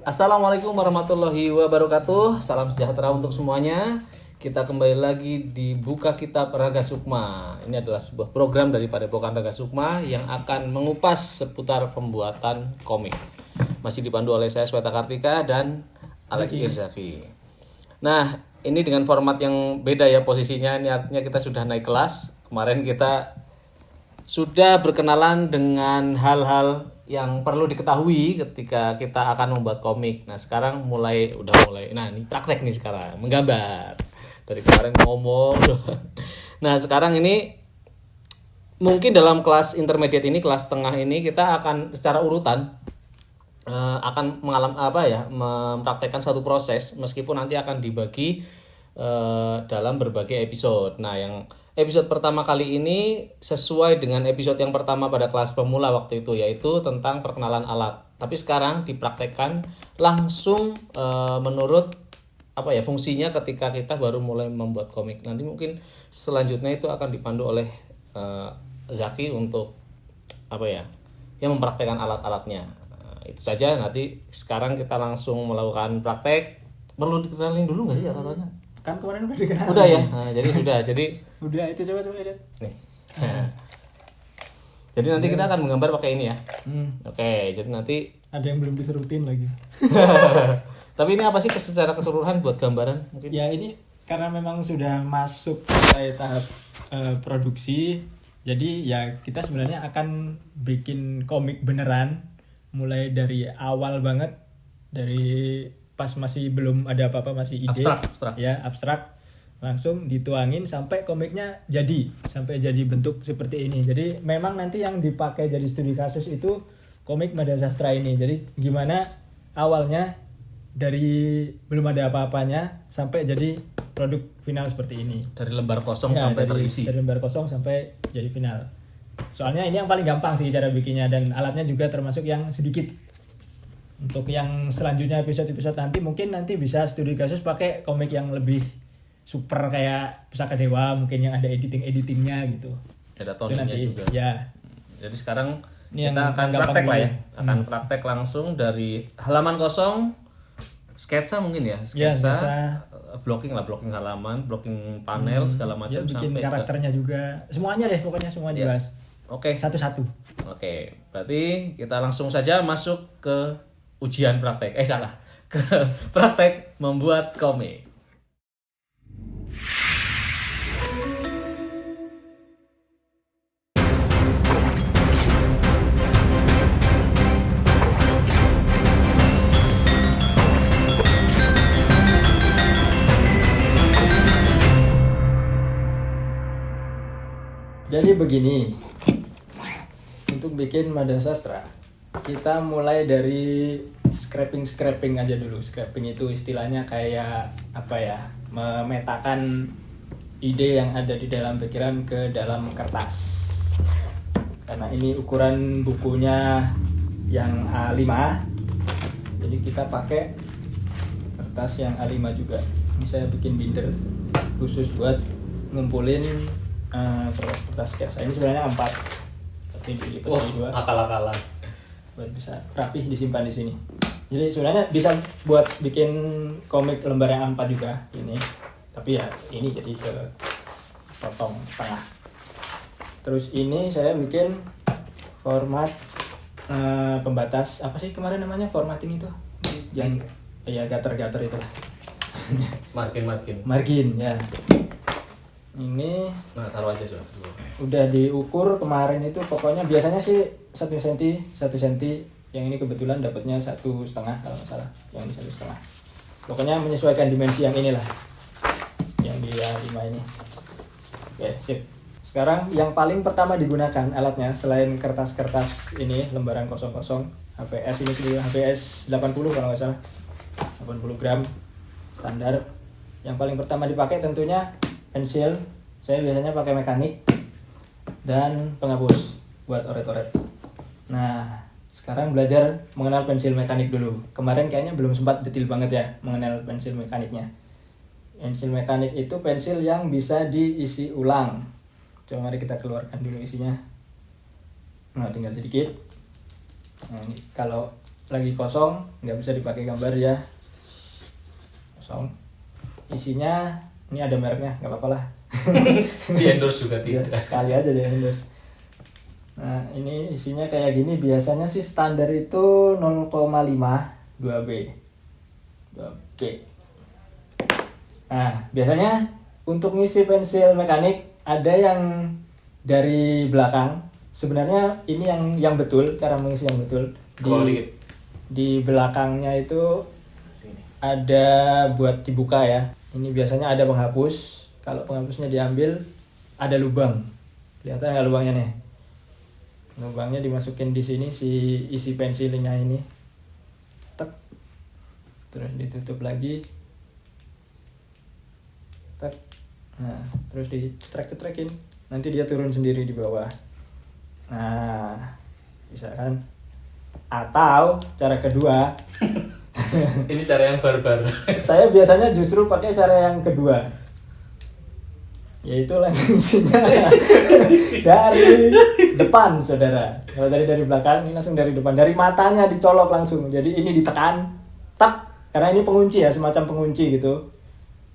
Assalamualaikum warahmatullahi wabarakatuh. Salam sejahtera untuk semuanya. Kita kembali lagi di Buka Kitab Raga Sukma. Ini adalah sebuah program dari Padepokan Raga Sukma yang akan mengupas seputar pembuatan komik. Masih dipandu oleh saya Sweta Kartika dan Alex Irzaki. Nah, ini dengan format yang beda ya posisinya. Ini artinya kita sudah naik kelas. Kemarin kita sudah berkenalan dengan hal-hal yang perlu diketahui ketika kita akan membuat komik. Nah, sekarang udah mulai. Nah, ini praktek nih sekarang, menggambar. Dari kemarin ngomong. Nah, sekarang ini mungkin dalam kelas intermediate ini, kelas tengah ini kita akan secara urutan akan mempraktekkan satu proses meskipun nanti akan dibagi dalam berbagai episode. Nah, yang episode pertama kali ini sesuai dengan episode yang pertama pada kelas pemula waktu itu, yaitu tentang perkenalan alat. Tapi sekarang dipraktekkan langsung menurut fungsinya ketika kita baru mulai membuat komik. Nanti mungkin selanjutnya itu akan dipandu oleh Zaki untuk yang mempraktekkan alat-alatnya. Itu saja. Nanti sekarang kita langsung melakukan praktek. Perlu dikenalin dulu nggak sih alat-alatnya? Kan kemarin udah dikenal. Udah ya. Nah, jadi udah itu coba lihat. Nih. Jadi nanti kita akan menggambar pakai ini ya. Oke, jadi nanti ada yang belum diserutin lagi. Tapi ini apa sih secara keseluruhan buat gambaran mungkin? Ya ini karena memang sudah masuk ke tahap produksi. Jadi ya kita sebenarnya akan bikin komik beneran mulai dari awal banget, dari pas masih belum ada apa-apa, masih ide abstrak. Ya abstrak, langsung dituangin sampai komiknya jadi, sampai jadi bentuk seperti ini. Jadi memang nanti yang dipakai jadi studi kasus itu komik Madya Sastra ini. Jadi gimana awalnya dari belum ada apa-apanya sampai jadi produk final seperti ini, dari lembar kosong sampai terisi. Dari lembar kosong sampai jadi final. Soalnya ini yang paling gampang sih cara bikinnya, dan alatnya juga termasuk yang sedikit. Untuk yang selanjutnya episode-episode nanti mungkin bisa studi kasus pakai komik yang lebih super kayak Pusaka Dewa, mungkin yang ada editingnya gitu. Ada toningnya juga. Ya. Jadi sekarang ini kita akan praktek lah ya. Akan praktek langsung dari halaman kosong, sketsa mungkin ya, sketsa. Blocking halaman, blocking panel segala macam, bikin sampai karakternya juga. Semuanya deh, pokoknya semua dibahas. Oke. Satu-satu. Oke, berarti kita langsung saja masuk ke ujian praktek. Ke praktek membuat komik. Jadi begini, untuk bikin Madya Sastra kita mulai dari scraping aja dulu. Scraping itu istilahnya kayak memetakan ide yang ada di dalam pikiran ke dalam kertas. Karena ini ukuran bukunya yang A5, jadi kita pakai kertas yang A5 juga. Ini saya bikin binder khusus buat ngumpulin kertas sketsa. Ini sebenarnya A4, tapi dilipat jadi 2. Akal-akalan. Buat bisa rapih disimpan di sini. Jadi sebenarnya bisa buat bikin komik lembar yang A4 juga ini. Tapi ya ini jadi ke potong tengah. Terus ini saya bikin format pembatas, apa sih kemarin namanya formatting itu? Yang ya gater-gater itu lah. Margin ya. Ini taruh aja dulu. Udah diukur kemarin itu, pokoknya biasanya sih 1 cm. Yang ini kebetulan dapatnya 1,5 kalau nggak salah. Yang ini 1,5. Pokoknya menyesuaikan dimensi yang inilah, yang di A5 ini. Oke, sip. Sekarang yang paling pertama digunakan alatnya selain kertas-kertas ini, lembaran kosong-kosong, HVS ini sendiri, HVS 80 kalau nggak salah, 80 gram standar. Yang paling pertama dipakai tentunya pensil. Saya biasanya pakai mekanik dan penghapus buat oret-oret. Nah, sekarang belajar mengenal pensil mekanik dulu. Kemarin kayaknya belum sempat detail banget ya mengenal pensil mekaniknya. Pensil mekanik itu pensil yang bisa diisi ulang. Coba mari kita keluarkan dulu isinya. Nah, tinggal sedikit. Nah, ini kalau lagi kosong, nggak bisa dipakai gambar ya, kosong. Isinya ini ada mereknya, nggak apa-apa lah. Di endorse juga Ya, tidak. kali aja deh endorse. Nah ini isinya kayak gini, biasanya sih standar itu 0,5 2B 2B. Nah biasanya untuk ngisi pensil mekanik ada yang dari belakang. Sebenarnya ini yang betul, cara mengisi yang betul. Keluar dikit. Di belakangnya itu Sini. ada buat dibuka ya. Ini biasanya ada penghapus. Kalau penghapusnya diambil ada lubang. Kelihatan nggak lubangnya nih? Lubangnya dimasukin di sini si isi pensilnya ini. Tek. Terus ditutup lagi. Tek. Nah, terus dicetrek-cetrekin. Nanti dia turun sendiri di bawah. Nah, bisa kan? Atau cara kedua, Ini cara yang barbar. saya biasanya justru pakai cara yang kedua, yaitu langsung isinya dari depan, saudara. Kalau dari belakang, ini langsung dari depan, dari matanya dicolok langsung. Jadi ini ditekan, tak, karena ini pengunci ya, semacam pengunci gitu.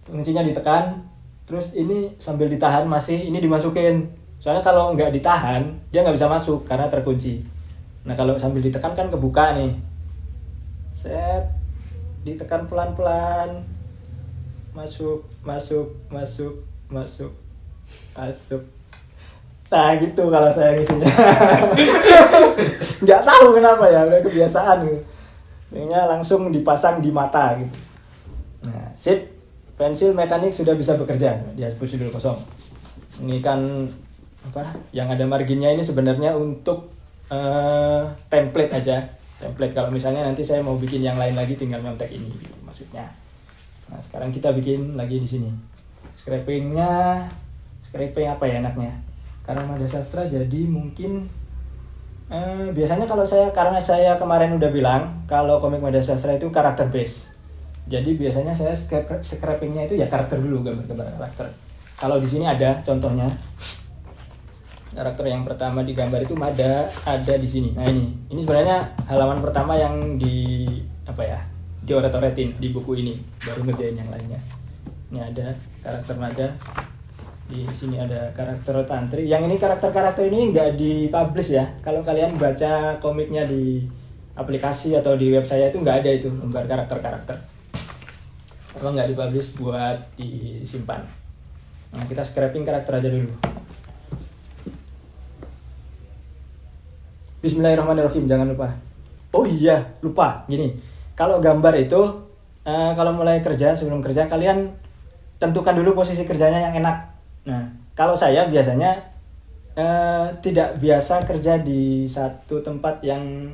Penguncinya ditekan, terus ini sambil ditahan masih ini dimasukin. Soalnya kalau nggak ditahan, dia nggak bisa masuk karena terkunci. Nah kalau sambil ditekan kan kebuka nih. Set, ditekan pelan-pelan, masuk. Nah gitu kalau saya ngisinya. Nggak tahu kenapa ya, udah kebiasaan gitu. Sehingga langsung dipasang di mata gitu. Nah sip, pensil mekanik sudah bisa bekerja. Dihapus dulu kosong. Ini kan apa? Yang ada marginnya ini sebenarnya untuk template aja. Template kalau misalnya nanti saya mau bikin yang lain lagi tinggal nyontek ini gitu, maksudnya. Nah sekarang kita bikin lagi di sini. Scraping apa ya enaknya? Karena Mada Sastra jadi mungkin biasanya karena saya kemarin udah bilang kalau komik Mada Sastra itu karakter base. Jadi biasanya saya scrapingnya itu ya karakter dulu, gambar-gambar karakter. Kalau di sini ada contohnya. Karakter yang pertama digambar itu ada di sini. Nah ini sebenarnya halaman pertama yang dioret-oretin di buku ini, baru ngerjain yang lainnya. Ini ada karakter Mada, di sini ada karakter Tantri. Yang ini karakter ini nggak dipublish ya. Kalau kalian baca komiknya di aplikasi atau di web saya itu nggak ada itu gambar karakter. Kalau nggak dipublish buat disimpan. Nah kita scraping karakter aja dulu. Bismillahirrahmanirrahim, jangan lupa. Oh iya, lupa. Gini, kalau gambar itu, kalau mulai kerja, sebelum kerja, kalian tentukan dulu posisi kerjanya yang enak. Nah, kalau saya biasanya tidak biasa kerja di satu tempat yang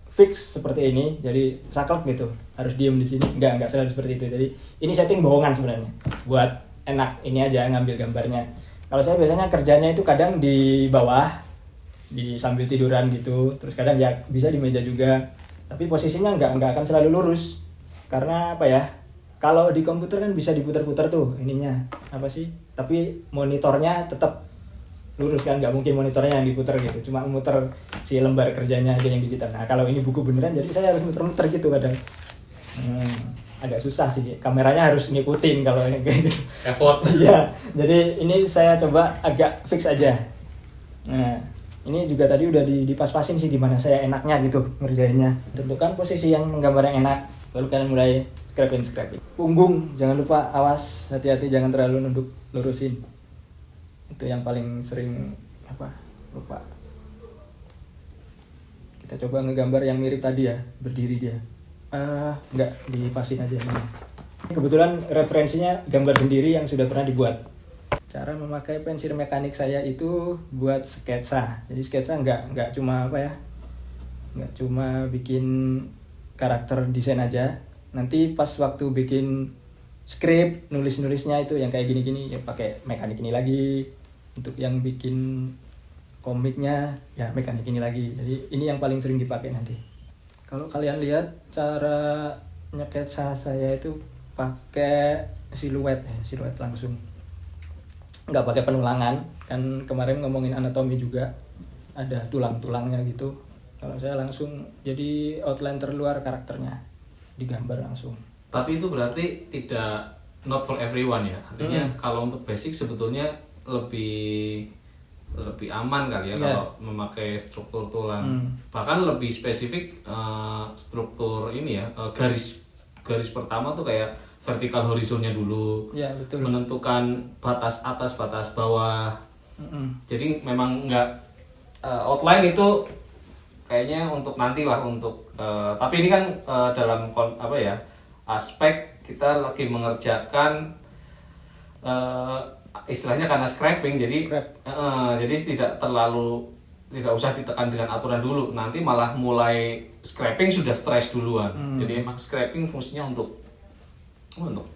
fix seperti ini, jadi saklek gitu, harus diem di sini. Enggak selalu seperti itu. Jadi ini setting bohongan sebenarnya, buat enak ini aja ngambil gambarnya. Kalau saya biasanya kerjanya itu kadang di bawah, di sambil tiduran gitu, terus kadang ya bisa di meja juga, tapi posisinya nggak akan selalu lurus karena apa ya, kalau di komputer kan bisa diputar-putar tuh ininya apa sih, tapi monitornya tetap lurus kan, nggak mungkin monitornya yang diputar gitu, cuma muter si lembar kerjanya aja yang digital. Nah kalau ini buku beneran jadi saya harus muter-muter gitu kadang. Agak susah sih, kameranya harus ngikutin kalau yang kayak gitu, Effort. iya, jadi ini saya coba agak fix aja. Nah ini juga tadi udah dipas-pasin sih gimana saya enaknya gitu ngerjainnya. Tentukan posisi yang menggambar yang enak, baru kalian mulai scraping. Punggung jangan lupa, awas, hati-hati jangan terlalu nunduk, lurusin. Itu yang paling sering lupa. Kita coba ngegambar yang mirip tadi ya, berdiri dia. Enggak, dipasin aja. Kebetulan referensinya gambar sendiri yang sudah pernah dibuat. Cara memakai pensil mekanik saya itu buat sketsa. Jadi sketsa nggak cuma nggak cuma bikin karakter desain aja. Nanti pas waktu bikin skrip, nulisnya itu yang kayak gini-gini ya pakai mekanik ini lagi. Untuk yang bikin komiknya ya mekanik ini lagi. Jadi ini yang paling sering dipakai nanti. Kalau kalian lihat cara nyeketsa saya itu pakai siluet langsung. Nggak pakai penulangan, kan kemarin ngomongin anatomi juga ada tulang-tulangnya gitu, Kalau saya langsung jadi outline terluar karakternya, digambar langsung. Tapi itu berarti tidak not for everyone ya. Artinya kalau untuk basic sebetulnya lebih aman kali ya kalau memakai struktur tulang. Bahkan lebih spesifik struktur ini ya, garis pertama tuh kayak vertikal horizonnya dulu. Ya, betul. Menentukan batas atas, batas bawah. Jadi memang nggak outline itu kayaknya untuk nanti lah tapi ini kan dalam aspek kita lagi mengerjakan istilahnya karena scraping jadi jadi tidak usah ditekan dengan aturan dulu, nanti malah mulai scraping sudah stres duluan. Jadi emang scraping fungsinya untuk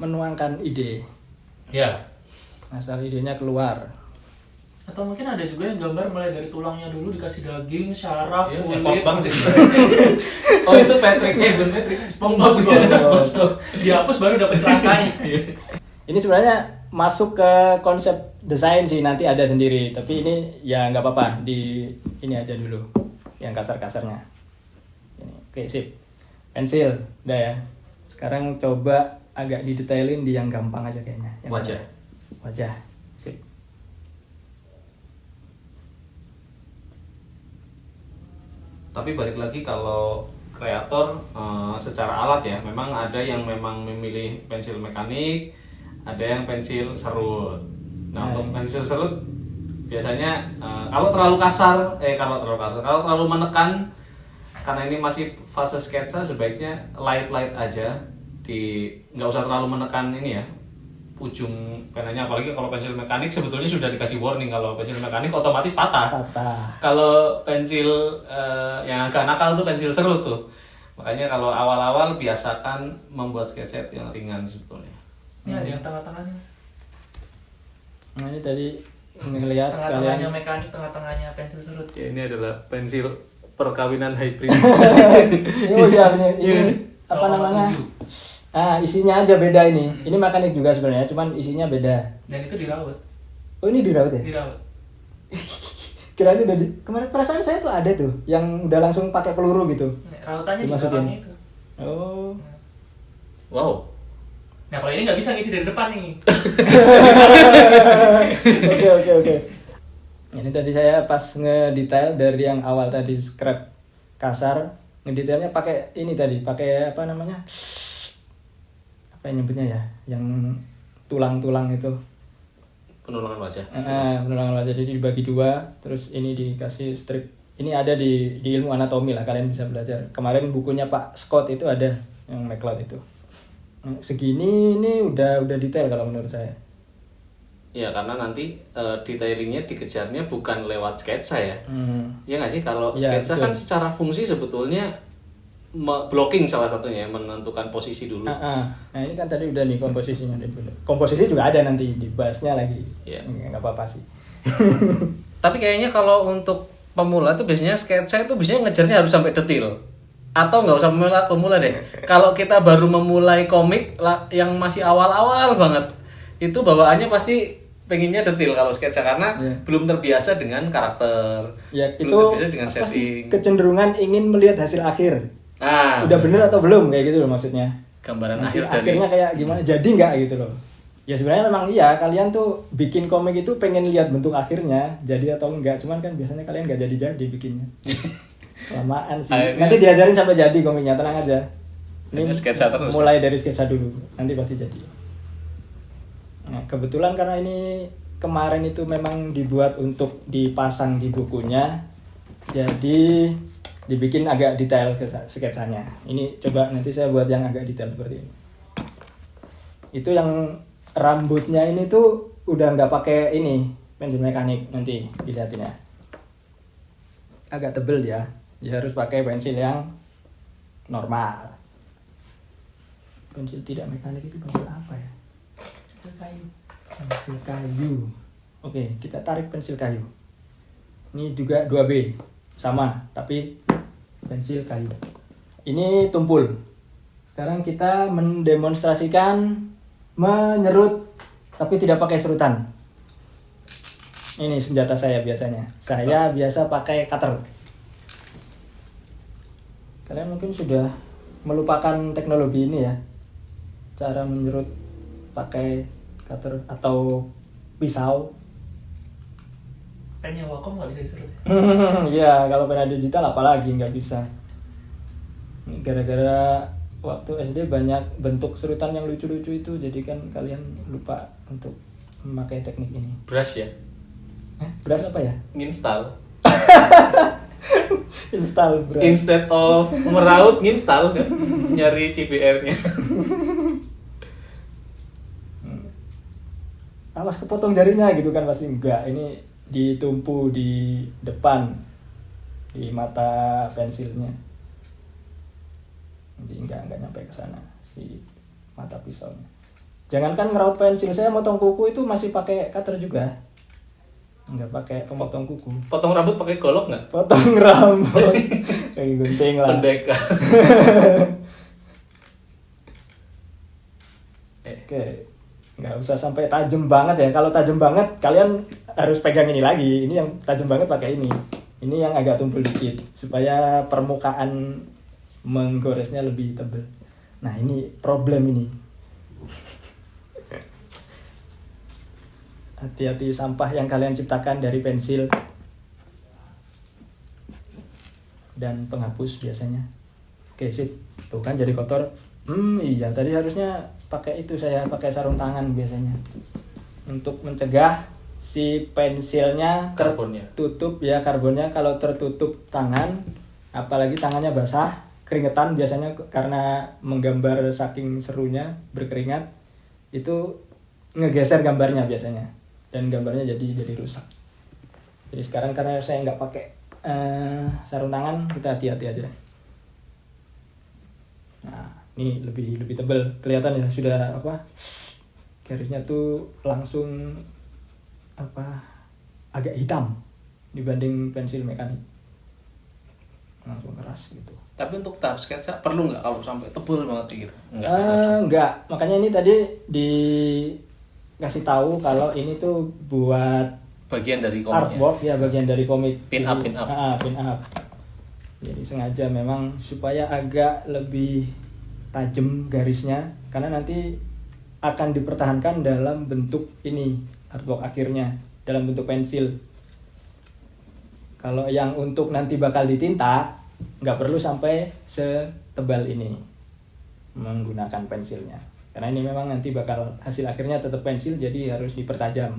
menuangkan ide. Ya. Asal idenya keluar. Atau mungkin ada juga yang gambar mulai dari tulangnya dulu dikasih daging, syaraf, Effort kulit. banget itu. Oh itu Patrick, bener SpongeBob. Dihapus baru dapat kerangkanya. Ini sebenarnya masuk ke konsep desain sih, nanti ada sendiri. Tapi ini ya nggak apa-apa, ini aja dulu yang kasar-kasarnya. Oke, sip. Pensil, udah ya. Sekarang coba agak didetailin di yang gampang aja kayaknya. Yang wajah. Sip. Tapi balik lagi kalau kreator secara alat ya, memang ada yang memang memilih pensil mekanik, ada yang pensil serut. Nah, untuk pensil serut biasanya kalau terlalu menekan, karena ini masih fase sketsa, sebaiknya light aja, nggak usah terlalu menekan ini ya ujung penanya. Apalagi kalau pensil mekanik sebetulnya sudah dikasih warning, kalau pensil mekanik otomatis patah. Kalau pensil yang agak nakal tuh pensil serut tuh. Makanya kalau awal-awal biasakan membuat sketsa yang ringan sebetulnya. Ini ada yang tengah-tengahnya. Nah, ini tadi ngelihat Tengah-tengahnya mekanik, tengah-tengahnya pensil serut. Ya, ini adalah pensil perkawinan hybrid. Oh iya, ini apa namanya? Isinya aja beda ini. Ini mekanik juga sebenarnya, cuman isinya beda. Dan itu dirawat. Oh, ini dirawat ya? Dirawat. Kirain udah kemarin perasaan saya tuh ada tuh yang udah langsung pakai peluru gitu. Rawatannya di Dimasukin. belakangnya itu. Oh. Wow. Nah, kalau ini nggak bisa ngisi dari depan nih. Oke. Ini tadi saya pas ngedetail dari yang awal tadi scrap kasar, ngedetailnya pakai ini tadi, pakai apa namanya? Apa yang nyebutnya ya? Yang tulang-tulang itu. Penulangan wajah. Penulangan wajah, jadi dibagi dua, terus ini dikasih strip. Ini ada di ilmu anatomi lah, kalian bisa belajar. Kemarin bukunya Pak Scott itu ada yang McLeod itu. Segini ini udah detail kalau menurut saya. Ya, karena nanti detailingnya dikejarnya bukan lewat sketsa ya. Ya nggak sih, kalau sketsa kan secara fungsi sebetulnya blocking salah satunya, menentukan posisi dulu. Nah ini kan tadi udah nih komposisinya. Komposisi juga ada nanti dibahasnya lagi. Ya. Nggak apa-apa sih. Tapi kayaknya kalau untuk pemula tuh biasanya sketsa itu biasanya ngejarnya harus sampai detail. Atau nggak usah pemula deh. Kalau kita baru memulai komik yang masih awal-awal banget, itu bawaannya pasti pengennya detail kalau sketsa, karena belum terbiasa dengan karakter, belum terbiasa dengan setting. Kecenderungan ingin melihat hasil akhir. Udah bener atau belum kayak gitu loh maksudnya. Gambaran akhirnya kayak gimana, jadi nggak gitu loh. Ya sebenarnya memang iya, kalian tuh bikin komik itu pengen lihat bentuk akhirnya jadi atau enggak, cuman kan biasanya kalian nggak jadi bikinnya. Lamaan sih. Nanti diajarin sampai jadi komiknya, tenang aja. Ini sketsa terus. Mulai dari sketsa dulu, nanti pasti jadi. Nah, kebetulan karena ini kemarin itu memang dibuat untuk dipasang di bukunya, jadi dibikin agak detail sketsanya. Ini coba nanti saya buat yang agak detail seperti ini. Itu yang rambutnya ini tuh udah nggak pakai ini pensil mekanik, nanti dilihatin ya. Agak tebel dia harus pakai pensil yang normal. Pensil tidak mekanik itu pensil apa ya? Pensil kayu. Oke, kita tarik pensil kayu. Ini juga 2B, sama, tapi pensil kayu. Ini tumpul. Sekarang kita mendemonstrasikan menyerut tapi tidak pakai serutan. Ini senjata saya biasanya. Saya biasa pakai cutter. Kalian mungkin sudah melupakan teknologi ini ya, cara menyerut pakai cutter atau pisau. Pennya Wacom nggak bisa diserut. Ya kalau pena digital apalagi nggak bisa. Ini gara-gara waktu SD banyak bentuk serutan yang lucu-lucu itu, jadi kan kalian lupa untuk memakai teknik ini. Brush ya, Beras apa ya? nginstal. Install beras. Instead of meraut, nginstal kan, nyari CBR-nya. Awas kepotong jarinya gitu kan, pasti enggak. Ini ditumpu di depan di mata pensilnya. Jadi enggak nyampe ke sana si mata pisaunya. Jangankan ngeraut pensil, saya motong kuku itu masih pakai cutter juga. Enggak pakai pemotong kuku. Potong rambut pakai golok nggak? Potong rambut kayak gunting lah. Pendekar. Oke, nggak usah sampai tajam banget ya. Kalau tajam banget kalian harus pegang ini lagi. Ini yang tajam banget pakai ini. Ini yang agak tumpul dikit supaya permukaan menggoresnya lebih tebal. Nah ini problem ini. Hati-hati sampah yang kalian ciptakan dari pensil dan penghapus biasanya. Oke sip, tuh kan jadi kotor. Iya tadi harusnya pakai itu, saya pakai sarung tangan biasanya untuk mencegah si pensilnya Karbonnya. tertutup ya, karbonnya kalau tertutup tangan, apalagi tangannya basah keringetan biasanya karena menggambar saking serunya berkeringat, itu ngegeser gambarnya biasanya dan gambarnya jadi rusak. Jadi sekarang karena saya nggak pakai sarung tangan, kita hati-hati aja. Nah ini lebih tebal kelihatan ya, sudah apa garisnya tuh langsung apa agak hitam dibanding pensil mekanik, langsung keras gitu. Tapi untuk tahap sketsa perlu nggak kalau sampai tebel banget gitu? Enggak, makanya ini tadi dikasih tahu kalau ini tuh buat Bagian dari komiknya. artwork ya, bagian dari komik. Pin up. Pin up. Jadi sengaja memang supaya agak lebih tajam garisnya, karena nanti akan dipertahankan dalam bentuk ini artwork akhirnya dalam bentuk pensil. Kalau yang untuk nanti bakal ditinta nggak perlu sampai setebal ini menggunakan pensilnya, karena ini memang nanti bakal hasil akhirnya tetap pensil, jadi harus dipertajam.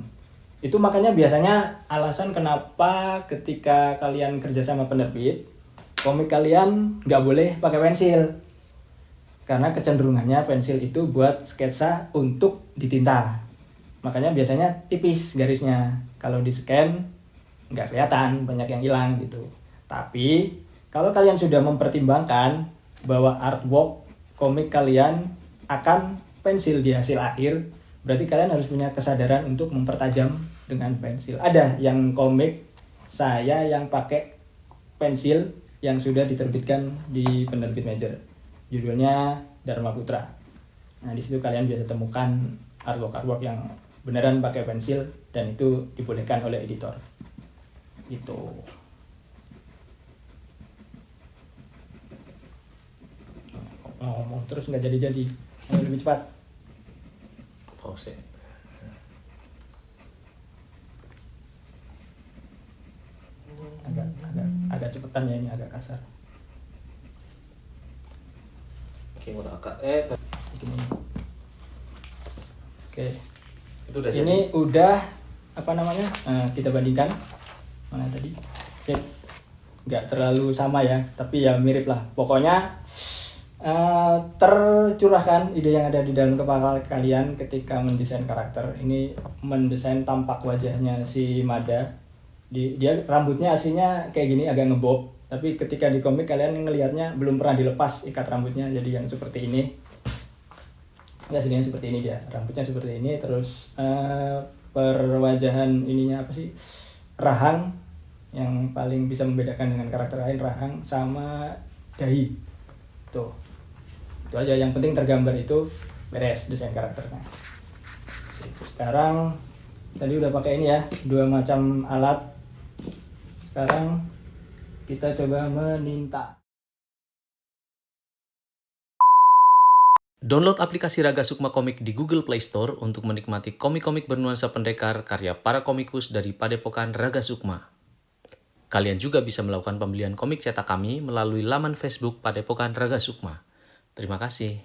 Itu makanya biasanya alasan kenapa ketika kalian kerja sama penerbit, komik kalian nggak boleh pakai pensil, karena kecenderungannya pensil itu buat sketsa untuk ditinta. Makanya biasanya tipis garisnya, kalau di scan nggak kelihatan, banyak yang hilang gitu. Tapi kalau kalian sudah mempertimbangkan bahwa artwork komik kalian akan pensil di hasil akhir, berarti kalian harus punya kesadaran untuk mempertajam dengan pensil. Ada yang komik saya yang pakai pensil yang sudah diterbitkan di penerbit major, judulnya Dharma Putra. Nah di situ kalian bisa temukan artwork yang beneran pakai pensil dan itu dibolehkan oleh editor. Gitu. Ngomong terus nggak jadi. Ayo lebih cepat. Pause. Agak cepetan ya, ini agak kasar. Oke, udah akak. Begini. Oke. Itu udah Ini jadi. udah apa namanya? Kita bandingkan. Mana tadi? Sip. Nggak terlalu sama ya, tapi ya mirip lah. Pokoknya tercurahkan ide yang ada di dalam kepala kalian ketika mendesain karakter. Ini mendesain tampak wajahnya si Mada. Dia rambutnya aslinya kayak gini, agak ngebob, tapi ketika di komik kalian ngelihatnya belum pernah dilepas ikat rambutnya, jadi yang seperti ini. Ya aslinya seperti ini, dia rambutnya seperti ini. Terus perwajahan ininya apa sih, rahang, yang paling bisa membedakan dengan karakter lain, rahang sama dahi. Tuh, itu aja, yang penting tergambar, itu beres desain karakternya. Sekarang tadi udah pakai ini ya, 2 macam alat. Sekarang kita coba meninta. Download aplikasi Raga Sukma Komik di Google Play Store untuk menikmati komik-komik bernuansa pendekar karya para komikus dari Padepokan Raga Sukma. Kalian juga bisa melakukan pembelian komik cetak kami melalui laman Facebook Padepokan Raga Sukma. Terima kasih.